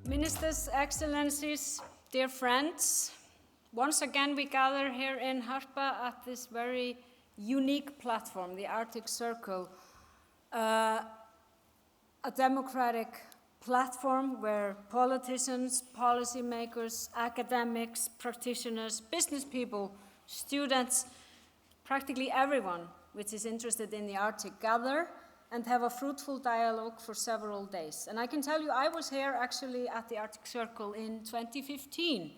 Ministers, Excellencies, dear friends, once again we gather here in Harpa at this very unique platform, the Arctic Circle, a democratic platform where politicians, policymakers, academics, practitioners, business people, students, practically everyone which is interested in the Arctic gather and have a fruitful dialogue for several days. And I can tell you, I was here actually at the Arctic Circle in 2015,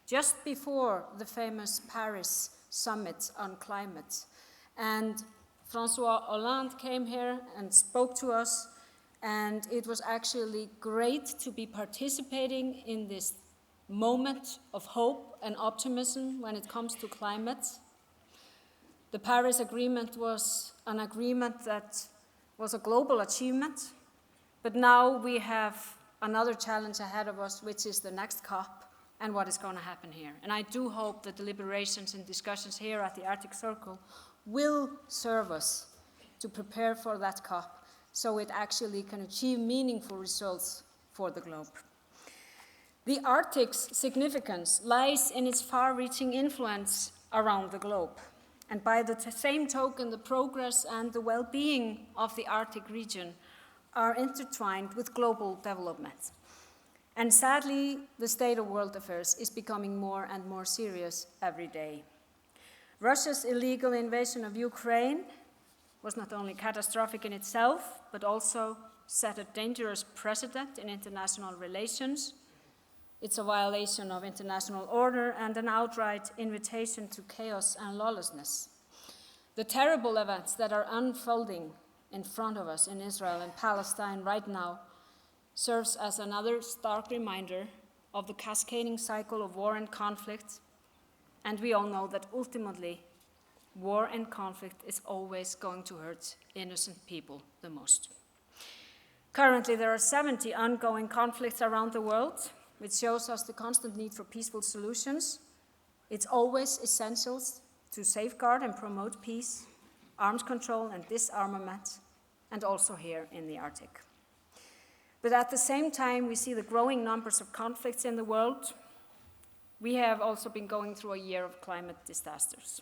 just before the famous Paris summit on climate. And François Hollande came here and spoke to us, and it was actually great to be participating in this moment of hope and optimism when it comes to climate. The Paris Agreement was an agreement that was a global achievement, but now we have another challenge ahead of us, which is the next COP and what is going to happen here. And I do hope that the deliberations and discussions here at the Arctic Circle will serve us to prepare for that COP so it actually can achieve meaningful results for the globe. The Arctic's significance lies in its far-reaching influence around the globe. And by the same token, the progress and the well-being of the Arctic region are intertwined with global development. And sadly, the state of world affairs is becoming more and more serious every day. Russia's illegal invasion of Ukraine was not only catastrophic in itself, but also set a dangerous precedent in international relations. It's a violation of international order and an outright invitation to chaos and lawlessness. The terrible events that are unfolding in front of us in Israel and Palestine right now serves as another stark reminder of the cascading cycle of war and conflict. And we all know that ultimately, war and conflict is always going to hurt innocent people the most. Currently, there are 70 ongoing conflicts around the world, which shows us the constant need for peaceful solutions. It's always essential to safeguard and promote peace, arms control and disarmament, and also here in the Arctic. But at the same time, we see the growing numbers of conflicts in the world. We have also been going through a year of climate disasters.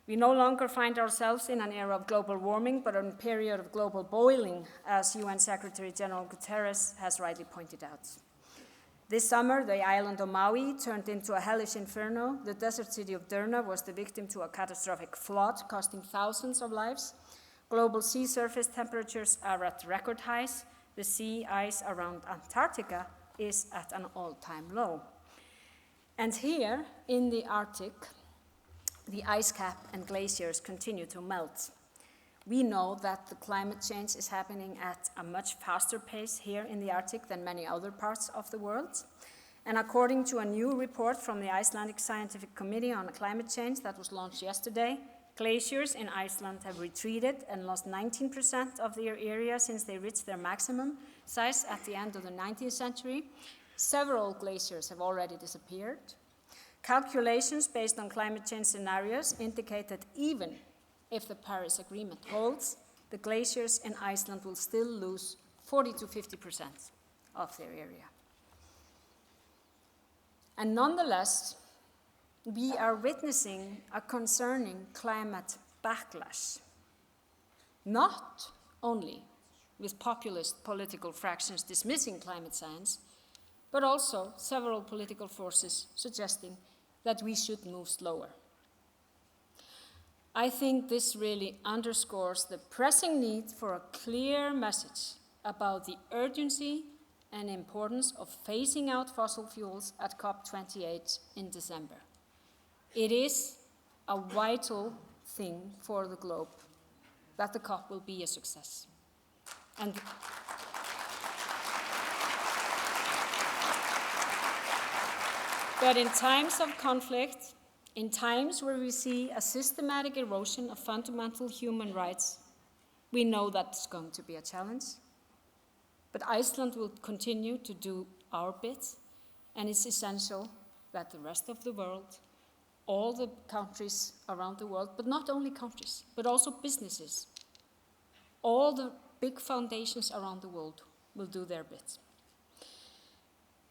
We no longer find ourselves in an era of global warming, but in a period of global boiling, as UN Secretary General Guterres has rightly pointed out. This summer, the island of Maui turned into a hellish inferno. The desert city of Derna was the victim to a catastrophic flood, costing thousands of lives. Global sea surface temperatures are at record highs. The sea ice around Antarctica is at an all-time low. And here, in the Arctic, the ice cap and glaciers continue to melt. We know that the climate change is happening at a much faster pace here in the Arctic than many other parts of the world. And according to a new report from the Icelandic Scientific Committee on Climate Change that was launched yesterday, glaciers in Iceland have retreated and lost 19% of their area since they reached their maximum size at the end of the 19th century. Several glaciers have already disappeared. Calculations based on climate change scenarios indicate that even if the Paris Agreement holds, the glaciers in Iceland will still lose 40 to 50% of their area. And nonetheless, we are witnessing a concerning climate backlash, not only with populist political fractions dismissing climate science, but also several political forces suggesting that we should move slower. I think this really underscores the pressing need for a clear message about the urgency and importance of phasing out fossil fuels at COP28 in December. It is a vital thing for the globe that the COP will be a success. But in times of conflict, in times where we see a systematic erosion of fundamental human rights, we know that's going to be a challenge. But Iceland will continue to do our bit, and it's essential that the rest of the world, all the countries around the world, but not only countries, but also businesses, all the big foundations around the world will do their bit.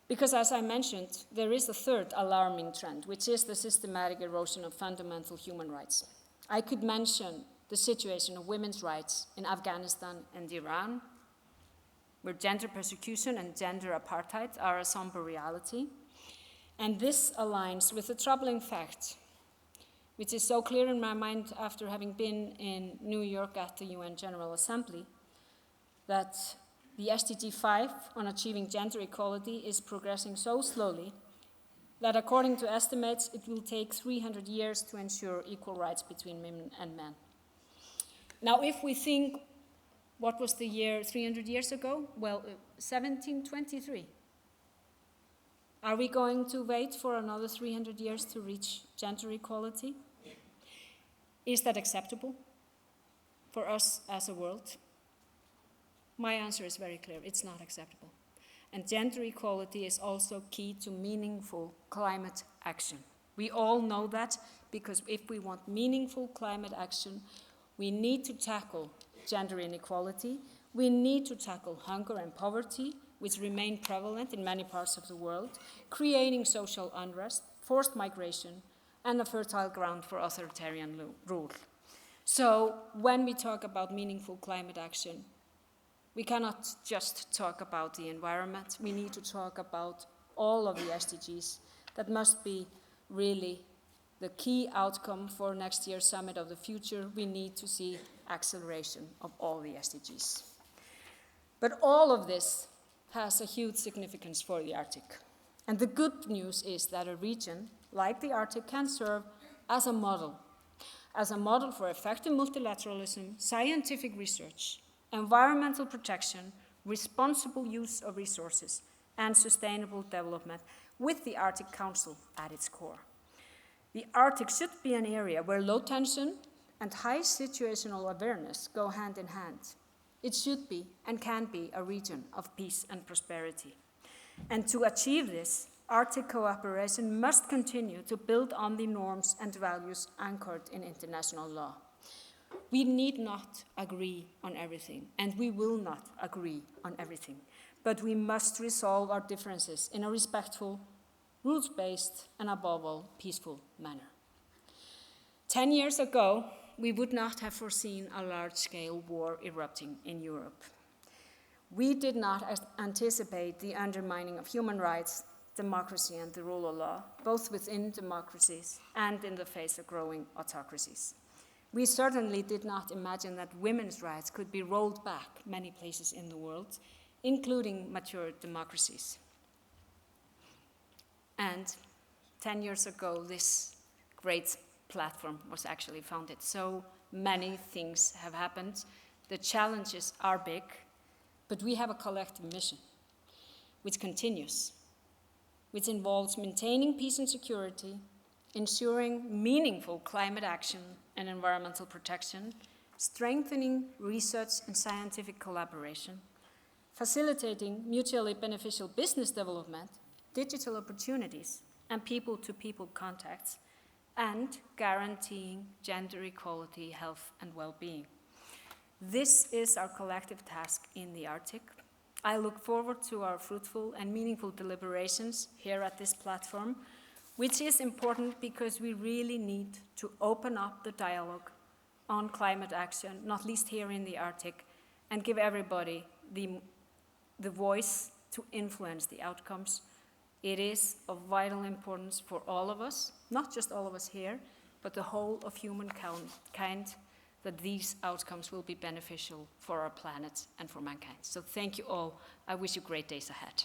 Because as I mentioned, there is a third alarming trend, which is the systematic erosion of fundamental human rights. I could mention the situation of women's rights in Afghanistan and Iran, where gender persecution and gender apartheid are a somber reality. And this aligns with the troubling fact, which is so clear in my mind after having been in New York at the UN General Assembly, that the SDG 5 on achieving gender equality is progressing so slowly that according to estimates, it will take 300 years to ensure equal rights between women and men. Now, if we think, what was the year 300 years ago? Well, 1723. Are we going to wait for another 300 years to reach gender equality? Is that acceptable for us as a world? My answer is very clear, it's not acceptable. And gender equality is also key to meaningful climate action. We all know that, because if we want meaningful climate action, we need to tackle gender inequality, we need to tackle hunger and poverty, which remain prevalent in many parts of the world, creating social unrest, forced migration, and a fertile ground for authoritarian rule. So when we talk about meaningful climate action, we cannot just talk about the environment. We need to talk about all of the SDGs. That must be really the key outcome for next year's Summit of the Future. We need to see acceleration of all the SDGs. But all of this has a huge significance for the Arctic. And the good news is that a region like the Arctic can serve as a model for effective multilateralism, scientific research, environmental protection, responsible use of resources, and sustainable development, with the Arctic Council at its core. The Arctic should be an area where low tension and high situational awareness go hand in hand. It should be and can be a region of peace and prosperity. And to achieve this, Arctic cooperation must continue to build on the norms and values anchored in international law. We need not agree on everything, and we will not agree on everything, but we must resolve our differences in a respectful, rules-based, and above all, peaceful manner. 10 years ago, we would not have foreseen a large-scale war erupting in Europe. We did not anticipate the undermining of human rights, democracy, and the rule of law, both within democracies and in the face of growing autocracies. We certainly did not imagine that women's rights could be rolled back many places in the world, including mature democracies. And 10 years ago, this great platform was actually founded. So many things have happened. The challenges are big, but we have a collective mission, which continues, which involves maintaining peace and security, ensuring meaningful climate action and environmental protection, strengthening research and scientific collaboration, facilitating mutually beneficial business development, digital opportunities, and people-to-people contacts, and guaranteeing gender equality, health, and well-being. This is our collective task in the Arctic. I look forward to our fruitful and meaningful deliberations here at this platform, which is important because we really need to open up the dialogue on climate action, not least here in the Arctic, and give everybody the voice to influence the outcomes. It is of vital importance for all of us, not just all of us here, but the whole of humankind, that these outcomes will be beneficial for our planet and for mankind. So thank you all. I wish you great days ahead.